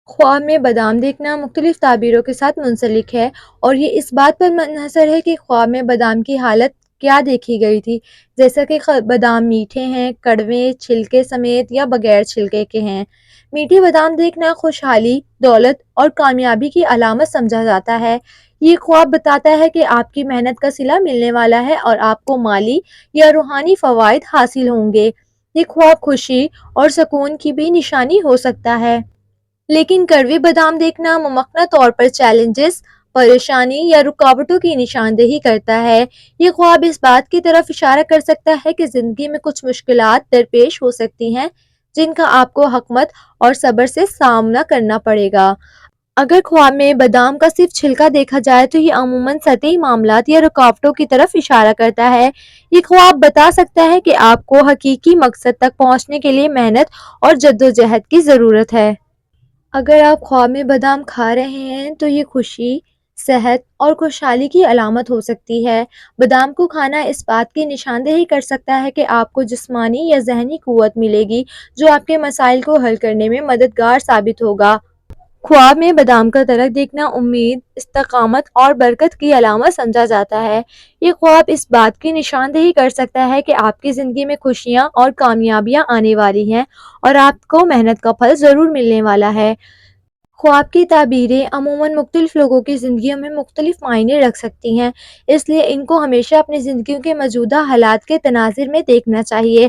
خواب میں بادام دیکھنا مختلف تعبیروں کے ساتھ منسلک ہے اور یہ اس بات پر منحصر ہے کہ خواب میں بادام کی حالت کیا دیکھی گئی تھی، جیسا کہ بادام میٹھے ہیں، کڑوے، چھلکے سمیت یا بغیر چھلکے کے ہیں۔ میٹھے بادام دیکھنا خوشحالی، دولت اور کامیابی کی علامت سمجھا جاتا ہے۔ یہ خواب بتاتا ہے کہ آپ کی محنت کا صلہ ملنے والا ہے اور آپ کو مالی یا روحانی فوائد حاصل ہوں گے۔ یہ خواب خوشی اور سکون کی بھی نشانی ہو سکتا ہے۔ لیکن کڑوے بادام دیکھنا ممکنہ طور پر چیلنجز، پریشانی یا رکاوٹوں کی نشاندہی کرتا ہے۔ یہ خواب اس بات کی طرف اشارہ کر سکتا ہے کہ زندگی میں کچھ مشکلات درپیش ہو سکتی ہیں جن کا آپ کو حکمت اور صبر سے سامنا کرنا پڑے گا۔ اگر خواب میں بادام کا صرف چھلکا دیکھا جائے تو یہ عموماً سطحی معاملات یا رکاوٹوں کی طرف اشارہ کرتا ہے۔ یہ خواب بتا سکتا ہے کہ آپ کو حقیقی مقصد تک پہنچنے کے لیے محنت اور جدوجہد کی ضرورت ہے۔ اگر آپ خواب میں بادام کھا رہے ہیں تو یہ خوشی، صحت اور خوشحالی کی علامت ہو سکتی ہے۔ بادام کو کھانا اس بات کی نشاندہی کر سکتا ہے کہ آپ کو جسمانی یا ذہنی قوت ملے گی جو آپ کے مسائل کو حل کرنے میں مددگار ثابت ہوگا۔ خواب میں بادام کا درخت دیکھنا امید، استقامت اور برکت کی علامت سمجھا جاتا ہے۔ یہ خواب اس بات کی نشاندہی کر سکتا ہے کہ آپ کی زندگی میں خوشیاں اور کامیابیاں آنے والی ہیں اور آپ کو محنت کا پھل ضرور ملنے والا ہے۔ خواب کی تعبیریں عموماً مختلف لوگوں کی زندگیوں میں مختلف معنی رکھ سکتی ہیں، اس لیے ان کو ہمیشہ اپنی زندگیوں کے موجودہ حالات کے تناظر میں دیکھنا چاہیے۔